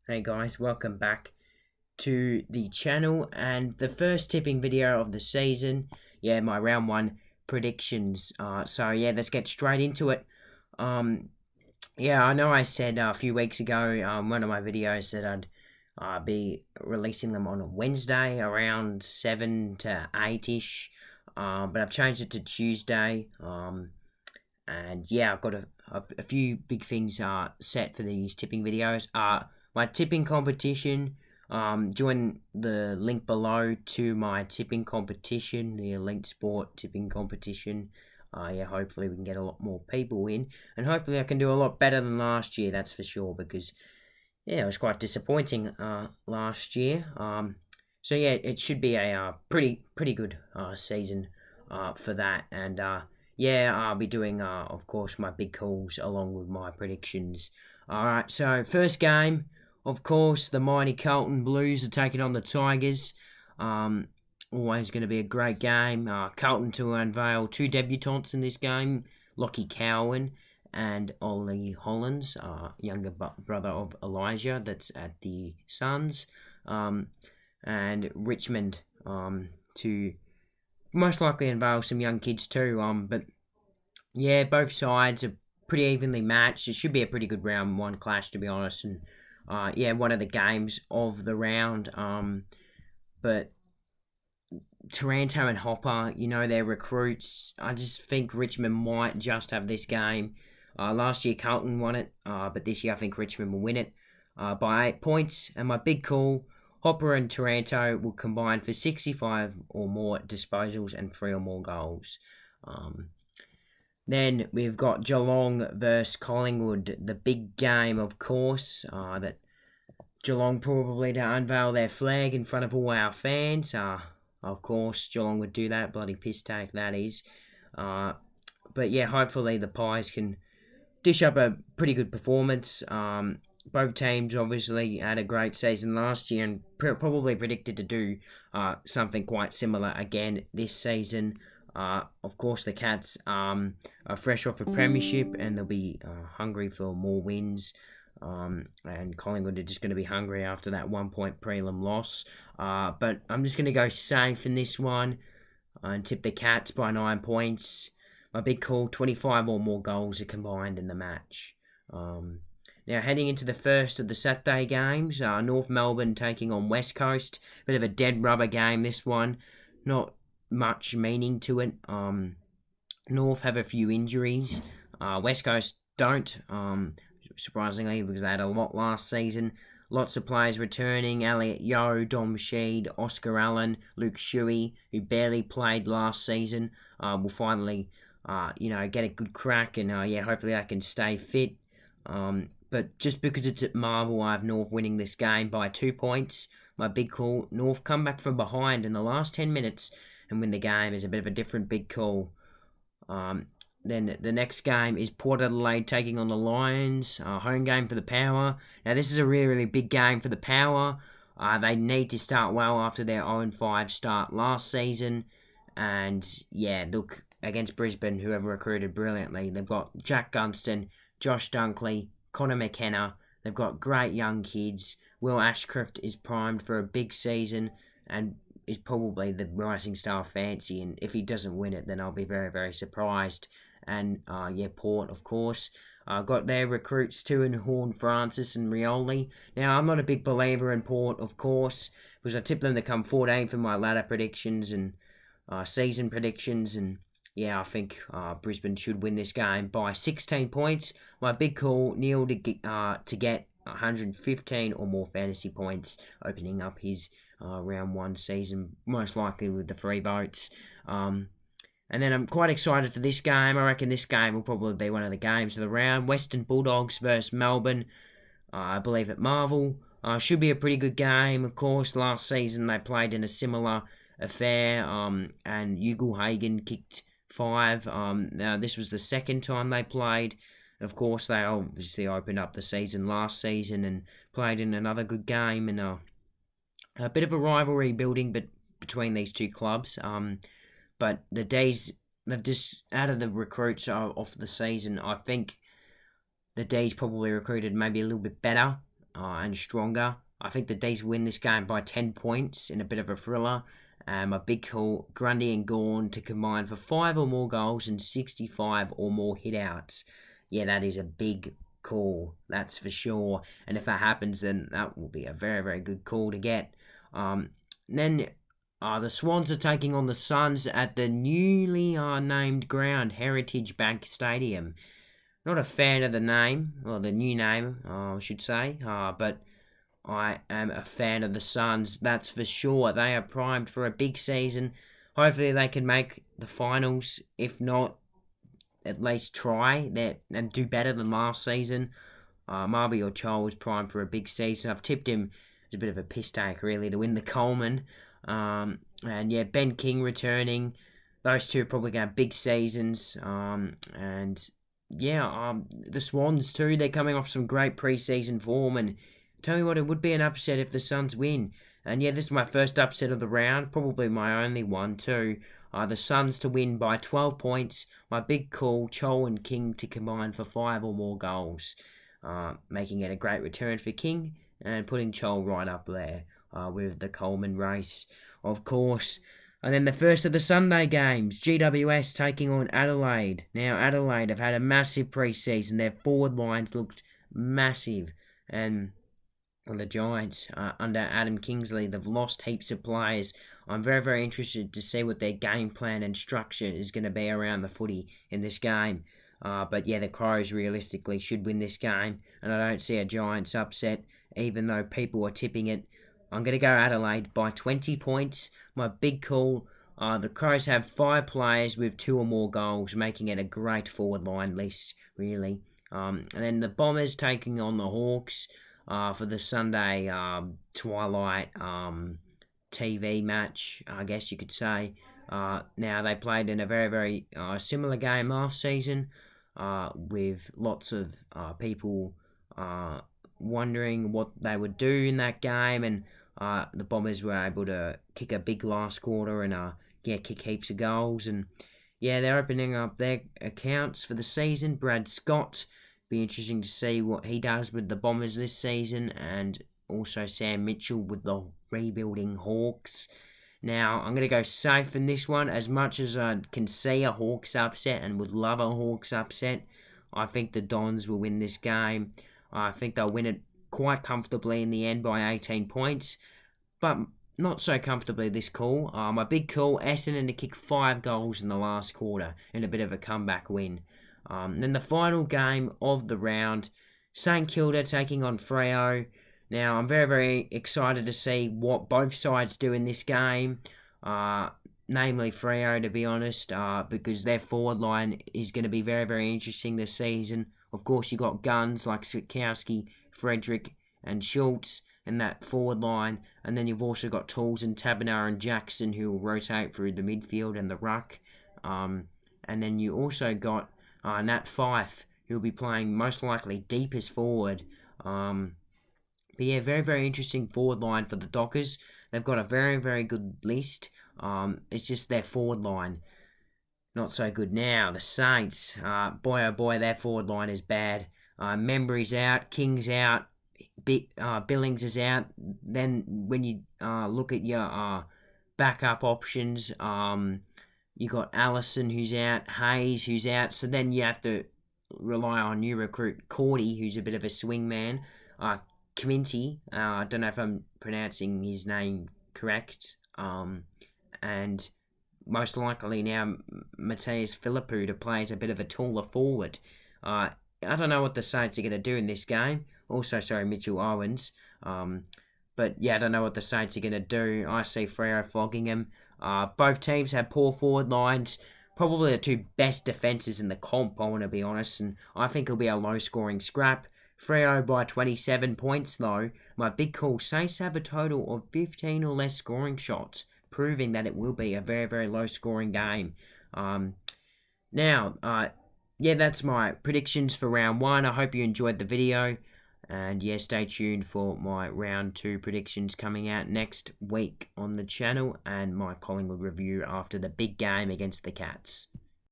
Hey guys, welcome back to the channel and the first tipping video of the season. Yeah, my round one predictions. So let's get straight into it. Um, I know I said a few weeks ago, one of my videos that I'd be releasing them on a Wednesday around 7 to 8 ish. But I've changed it to Tuesday. And I've got a few big things set for these tipping videos. My tipping competition. Join the link below to my tipping competition, the Elite Sport tipping competition. Hopefully we can get a lot more people in, and hopefully I can do a lot better than last year. That's for sure, because it was quite disappointing last year. It should be a pretty good season for that, and I'll be doing of course my big calls along with my predictions. All right, so first game, of course, the mighty Carlton Blues are taking on the Tigers. Always going to be a great game. Carlton to unveil two debutants in this game, Lockie Cowan and Ollie Hollands, younger brother of Elijah, that's at the Suns, and Richmond to most likely unveil some young kids too. But both sides are pretty evenly matched. It should be a pretty good round one clash, to be honest, and one of the games of the round. But Taranto and Hopper, they're recruits. I just think Richmond might just have this game. Last year Carlton won it, but this year I think Richmond will win it by 8 points. And my big call, Hopper and Taranto will combine for 65 or more disposals and 3 or more goals. Then we've got Geelong versus Collingwood, the big game, of course, that Geelong probably to unveil their flag in front of all our fans. Of course, Geelong would do that. Bloody piss take that is. Hopefully the Pies can dish up a pretty good performance. Both teams obviously had a great season last year and probably predicted to do something quite similar again this season. Of course, the Cats are fresh off a premiership and they'll be hungry for more wins. And Collingwood are just going to be hungry after that 1 point prelim loss. But I'm just going to go safe in this one and tip the Cats by 9 points. My big call, 25 or more goals are combined in the match. Now, heading into the first of the Saturday games, North Melbourne taking on West Coast. Bit of a dead rubber game, this one. Not much meaning to it. North have a few injuries. West Coast don't, surprisingly, because they had a lot last season. Lots of players returning. Elliot Yeo, Dom Sheed, Oscar Allen, Luke Shuey, who barely played last season, will finally, get a good crack, and hopefully I can stay fit. But just because it's at Marvel, I have North winning this game by 2 points. My big call, North come back from behind in the last 10 minutes and win the game is a bit of a different big call. Then the next game is Port Adelaide taking on the Lions. Home game for the Power. Now this is a really, really big game for the Power. They need to start well after their 0-5 start last season. And look, against Brisbane, whoever recruited brilliantly. They've got Jack Gunston, Josh Dunkley, Connor McKenna. They've got great young kids. Will Ashcroft is primed for a big season and is probably the rising star fancy. And if he doesn't win it, then I'll be very, very surprised. And Port, of course. Got their recruits too in Horn, Francis and Rioli. Now, I'm not a big believer in Port, of course, because I tipped them to come 14th in my ladder predictions and season predictions. And I think Brisbane should win this game by 16 points. My big call, Neale to get 115 or more fantasy points, opening up his round one season, most likely with the free votes. And then I'm quite excited for this game. I reckon this game will probably be one of the games of the round. Western Bulldogs versus Melbourne, I believe at Marvel. Should be a pretty good game, of course. Last season they played in a similar affair, and Ugle-Hagan kicked 5. Now this was the second time they played. Of course, they obviously opened up the season last season and played in another good game, and a bit of a rivalry building between these two clubs. But the Dees, they've just, out of the recruits off the season, I think the Dees probably recruited maybe a little bit better and stronger. I think the Dees win this game by 10 points in a bit of a thriller. A big call, Grundy and Gawn to combine for 5 or more goals and 65 or more hitouts. Yeah, that is a big call, that's for sure. And if that happens, then that will be a very, very good call to get. Then the Swans are taking on the Suns at the newly named ground, Heritage Bank Stadium. Not a fan of the name, or the new name, I should say, but I am a fan of the Suns, that's for sure. They are primed for a big season. Hopefully they can make the finals, if not, at least try that and do better than last season. Marby or Chol was primed for a big season. I've tipped him as a bit of a piss take, really, to win the Coleman. And yeah, Ben King returning. Those two are probably going to have big seasons. And yeah, the Swans too, they're coming off some great pre-season form. And tell me what, it would be an upset if the Suns win. And yeah, this is my first upset of the round, probably my only one too. The Suns to win by 12 points. My big call, Chol and King to combine for 5 or more goals. Making it a great return for King and putting Chol right up there with the Coleman race, of course. And then the first of the Sunday games, GWS taking on Adelaide. Now, Adelaide have had a massive pre-season. Their forward lines looked massive. And the Giants, under Adam Kingsley, they've lost heaps of players. I'm very, very interested to see what their game plan and structure is going to be around the footy in this game. But yeah, the Crows realistically should win this game, and I don't see a Giants upset, even though people are tipping it. I'm going to go Adelaide by 20 points. My big call, the Crows have 5 players with 2 or more goals, making it a great forward line list, really. And then the Bombers taking on the Hawks for the Sunday twilight TV match, I guess you could say. Now, they played in a very, very similar game last season with lots of people wondering what they would do in that game, and the Bombers were able to kick a big last quarter and kick heaps of goals. And yeah, they're opening up their accounts for the season. Brad Scott, be interesting to see what he does with the Bombers this season, and also Sam Mitchell with the rebuilding Hawks. Now, I'm going to go safe in this one. As much as I can see a Hawks upset and would love a Hawks upset, I think the Dons will win this game. I think they'll win it quite comfortably in the end by 18 points, but not so comfortably this call. My big call, Essendon to kick 5 goals in the last quarter in a bit of a comeback win. Then the final game of the round, St Kilda taking on Freo. Now, I'm very, very excited to see what both sides do in this game, namely Freo, to be honest, because their forward line is going to be very, very interesting this season. Of course, you've got guns like Sikowski, Frederick, and Schultz in that forward line, and then you've also got Tools and Taberner and Jackson who will rotate through the midfield and the ruck. And then you also got Nat Fife, who will be playing most likely deepest forward. But yeah, very, very interesting forward line for the Dockers. They've got a very, very good list. It's just their forward line not so good now. The Saints, boy oh boy, their forward line is bad. Membry's out, King's out, Billings is out. Then when you look at your backup options, you got Allison who's out, Hayes who's out. So then you have to rely on new recruit Cordy, who's a bit of a swing man. Cominti, I don't know if I'm pronouncing his name correct. And most likely now Matthias Philippou to play as a bit of a taller forward. I don't know what the Saints are going to do in this game. Also, Mitchell Owens. But yeah, I don't know what the Saints are going to do. I see Freo flogging him. Both teams have poor forward lines. Probably the two best defences in the comp, I want to be honest. And I think it'll be a low-scoring scrap. Freo by 27 points, though. My big call, Saints have a total of 15 or less scoring shots, proving that it will be a very, very low-scoring game. Now, that's my predictions for round 1. I hope you enjoyed the video. And yeah, stay tuned for my round 2 predictions coming out next week on the channel, and my Collingwood review after the big game against the Cats.